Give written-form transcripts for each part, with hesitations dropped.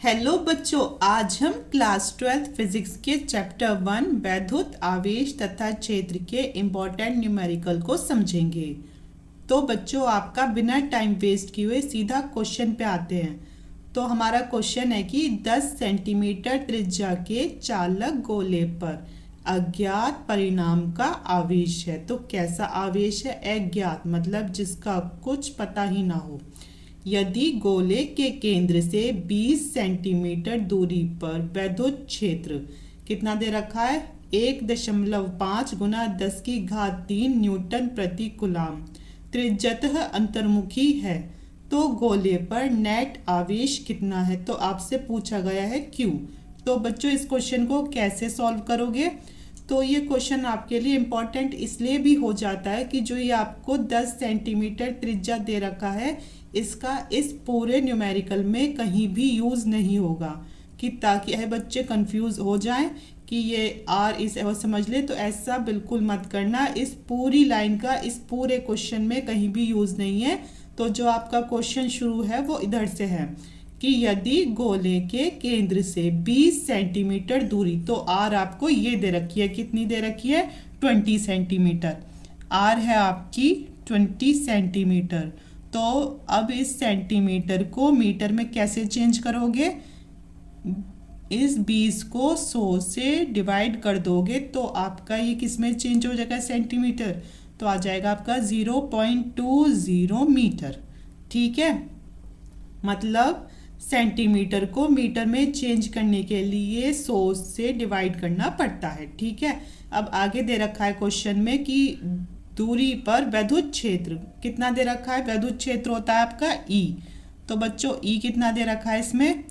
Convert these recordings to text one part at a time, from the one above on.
Hello बच्चों, आज हम क्लास 12 फिजिक्स के चैप्टर 1 वैद्युत आवेश तथा क्षेत्र के इम्पोर्टेंट न्यूमेरिकल को समझेंगे। तो बच्चों, आपका बिना टाइम वेस्ट किए हुए सीधा क्वेश्चन पे आते हैं। तो हमारा क्वेश्चन है कि 10 सेंटीमीटर त्रिज्या के चालक गोले पर अज्ञात परिमाण का आवेश है। तो कैसा आवेश है? अज्ञात, मतलब जिसका कुछ पता ही ना हो। यदि गोले के केंद्र से 20 सेंटीमीटर दूरी पर वैद्युत क्षेत्र कितना दे रखा है? 1.5 गुना 10 की घात 3 न्यूटन प्रति कूलम त्रिज्यतः अंतर्मुखी है, तो गोले पर नेट आवेश कितना है? तो आपसे पूछा गया है क्यों। तो बच्चों, इस क्वेश्चन को कैसे सॉल्व करोगे? तो ये क्वेश्चन आपके लिए इम्पॉर्टेंट इसलिए भी हो जाता है कि जो ये आपको 10 सेंटीमीटर त्रिज्या दे रखा है, इसका इस पूरे न्यूमेरिकल में कहीं भी यूज़ नहीं होगा, कि ताकि यह बच्चे कंफ्यूज हो जाएं कि ये आर इस और समझ ले। तो ऐसा बिल्कुल मत करना। इस पूरी लाइन का इस पूरे क्वेश्चन में कहीं भी यूज़ नहीं है। तो जो आपका क्वेश्चन शुरू है वो इधर से है कि यदि गोले के केंद्र से 20 सेंटीमीटर दूरी, तो आर आपको ये दे रखी है, कितनी दे रखी है? 20 सेंटीमीटर। आर है आपकी 20 सेंटीमीटर। तो अब इस सेंटीमीटर को मीटर में कैसे चेंज करोगे? इस 20 को 100 से डिवाइड कर दोगे तो आपका ये किस में चेंज हो जाएगा? सेंटीमीटर। तो आ जाएगा आपका 0.20 मीटर। ठीक है, मतलब सेंटीमीटर को मीटर में चेंज करने के लिए 100 से डिवाइड करना पड़ता है। ठीक है, अब आगे दे रखा है क्वेश्चन में कि दूरी पर वैद्युत क्षेत्र कितना दे रखा है? वैद्युत क्षेत्र होता है आपका ई। तो बच्चों, ई कितना दे रखा है इसमें?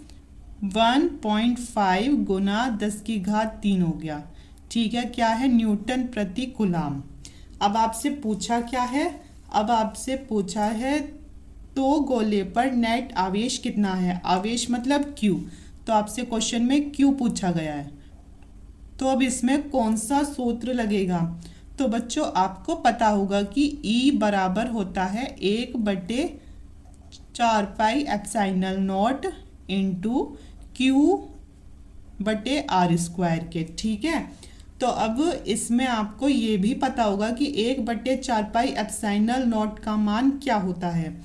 1.5 गुना 10 की घात 3 हो गया। ठीक है, क्या है? न्यूटन प्रति कूलम। अब आपसे पूछा क्या है? अब आपसे पूछा है तो गोले पर नेट आवेश कितना है? आवेश मतलब क्यू। तो आपसे क्वेश्चन में क्यू पूछा गया है। तो अब इसमें कौन सा सूत्र लगेगा? तो बच्चों, आपको पता होगा कि E बराबर होता है 1/4 pi epsilon not into Q बटे आर स्क्वायर के। ठीक है, तो अब इसमें आपको ये भी पता होगा कि 1/4 पाई एप्सिलॉन नॉट का मान क्या होता है।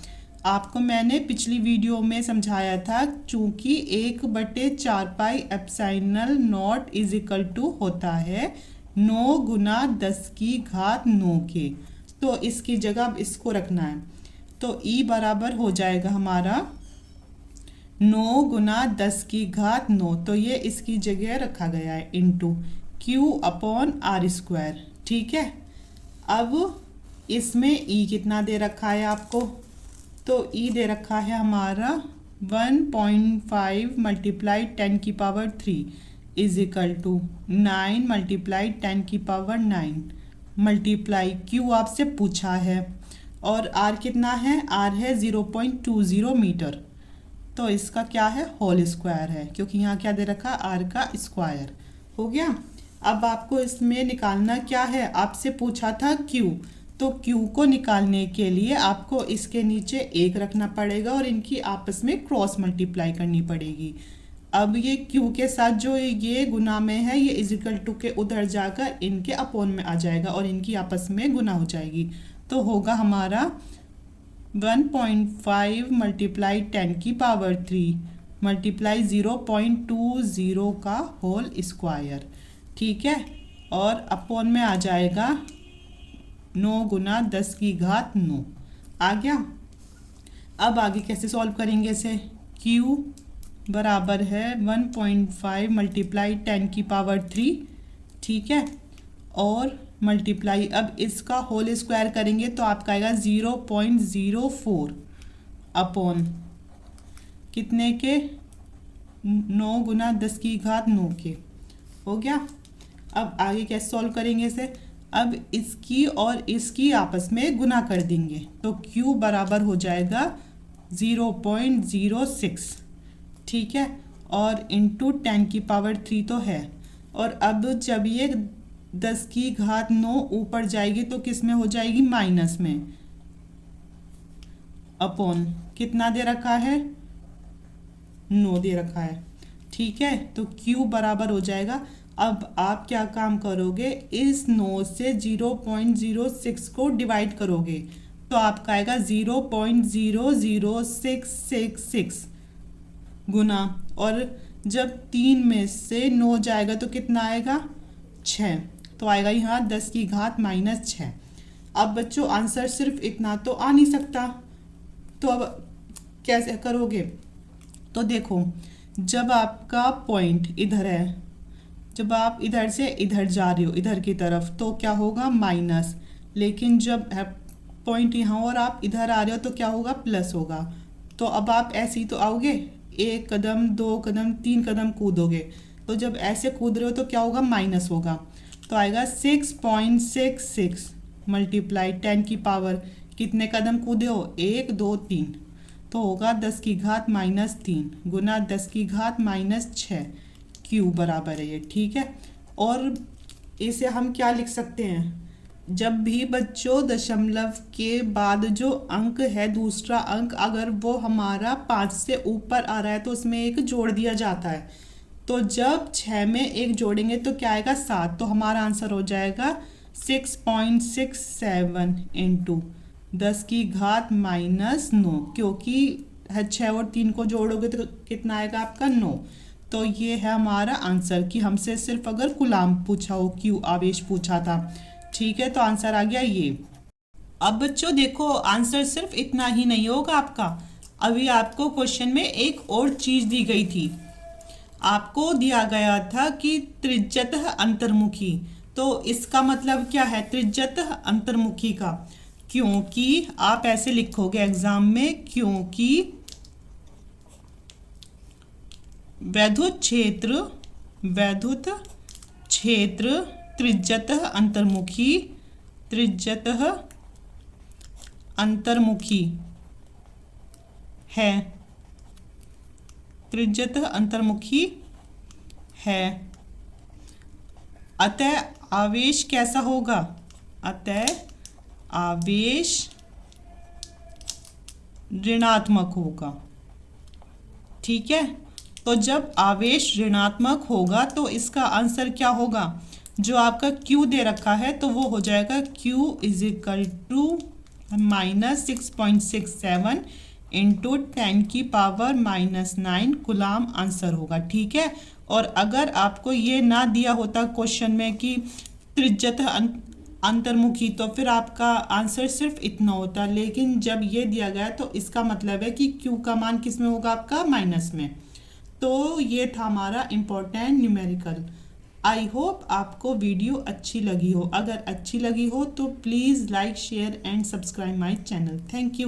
आपको मैंने पिछली वीडियो में समझाया था, चूंकि 1/4 pi epsilon naught is equal to होता है 9 गुना 10 की घात 9 के। तो इसकी जगह अब इसको रखना है। तो E बराबर हो जाएगा हमारा 9 गुना 10 की घात 9। तो ये इसकी जगह रखा गया है into Q upon R square. ठीक है, अब इसमें E कितना दे रखा है आपको? तो E दे रखा है हमारा 1.5 मल्टीप्लाई 10 की power 3 is equal to 9 multiply 10 की पावर 9 मल्टीप्लाई Q आपसे पूछा है, और R कितना है? R है 0.20 मीटर। तो इसका क्या है? होल स्क्वायर है, क्योंकि यहाँ क्या दे रखा? R का स्क्वायर। हो गया। अब आपको इसमें निकालना क्या है? आपसे पूछा था Q। तो Q को निकालने के लिए आपको इसके नीचे 1 रखना पड़ेगा और इनकी आपस में क्रॉस मल्टीप्लाई करनी पड़ेगी। अब ये Q के साथ जो ये गुना में है, ये इजिकल टू के उधर जाकर इनके अपोन में आ जाएगा और इनकी आपस में गुना हो जाएगी। तो होगा हमारा 1.5 मल्टीप्लाई 10 की पावर 3 मल्टीप्लाई 0.20 का होल स्क्वायर। ठीक है, और अपोन में आ जाएगा 9 गुना 10 की घात 9। आ गया। अब आगे कैसे सॉल्व करेंगे इसे? Q बराबर है 1.5 मल्टीप्लाई 10 की पावर 3। ठीक है, और मल्टीप्लाई अब इसका होल स्क्वायर करेंगे तो आपका आएगा 0.04 अपॉन कितने के? 9 गुना 10 की घात 9 के। हो गया। अब आगे कैसे सॉल्व करेंगे इसे? अब इसकी और इसकी आपस में गुना कर देंगे तो Q बराबर हो जाएगा 0.06। ठीक है, और इंटू 10 की पावर 3 तो है। और अब जब ये 10 की घात 9 ऊपर जाएगी तो किस में हो जाएगी? माइनस में। अपॉन कितना दे रखा है? 9 दे रखा है। ठीक है, तो Q बराबर हो जाएगा। अब आप क्या काम करोगे, इस 9 से 0.06 को डिवाइड करोगे तो आपका आएगा 0.00666 गुना, और जब 3 में से 9 जाएगा तो कितना आएगा, 6, तो आएगा यहाँ 10 की घात -6। अब बच्चों आंसर सिर्फ इतना तो आ नहीं सकता, तो अब कैसे करोगे, तो देखो जब आपका पॉइंट इधर है, जब आप इधर से इधर जा रहे हो इधर की तरफ तो क्या होगा माइनस, लेकिन जब पॉइंट यहाँ और आप इधर आ रहे हो तो क्या होगा प्लस होगा। तो अब आप ऐसे ही तो आओगे, 1 कदम 2 कदम 3 कदम कूदोगे, तो जब ऐसे कूद रहे हो तो क्या होगा माइनस होगा, तो आएगा 6.66 मल्टीप्लाई 10 की पावर, कितने कदम कूदे हो 1 2 3, तो होगा 10 की घात -3 गुना 10 की घात -6, Q बराबर है ये। ठीक है, और इसे हम क्या लिख सकते हैं, जब भी बच्चों दशमलव के बाद जो अंक है दूसरा अंक अगर वो हमारा 5 से ऊपर आ रहा है तो उसमें एक जोड़ दिया जाता है, तो जब 6 में एक जोड़ेंगे तो क्या आएगा 7, तो हमारा आंसर हो जाएगा 6.67 इंटू 10 की घात -9, क्योंकि 6 और 3 को जोड़ोगे तो कितना आएगा आपका 9। तो ये है हमारा आंसर कि हमसे सिर्फ अगर कूलाम पूछा हो, Q आवेश पूछा था। ठीक है, तो आंसर आ गया ये। अब बच्चों देखो आंसर सिर्फ इतना ही नहीं होगा आपका, अभी आपको क्वेश्चन में एक और चीज दी गई थी, आपको दिया गया था कि त्रिज्यतः अंतर्मुखी, तो इसका मतलब क्या है त्रिज्यतः अंतर्मुखी का, क्योंकि आप ऐसे लिखोगे एग्जाम में, क्योंकि वैद्युत क्षेत्र त्रिज्यतः अंतर्मुखी है, त्रिज्यतः अंतर्मुखी है, अतः आवेश कैसा होगा, अतः आवेश ऋणात्मक होगा। ठीक है, तो जब आवेश ऋणात्मक होगा तो इसका आंसर क्या होगा, जो आपका Q दे रखा है तो वो हो जाएगा Q = -6.67 इंटू 10 की पावर -9 कूलाम आंसर होगा। ठीक है, और अगर आपको ये ना दिया होता क्वेश्चन में कि त्रिज्यतः अंतर्मुखी तो फिर आपका आंसर सिर्फ इतना होता, लेकिन जब ये दिया गया तो इसका मतलब है कि Q का मान किस में होगा आपका माइनस में। तो ये था हमारा इम्पोर्टेंट न्यूमेरिकल। आई होप आपको वीडियो अच्छी लगी हो, अगर अच्छी लगी हो तो please like share and subscribe my channel. Thank you.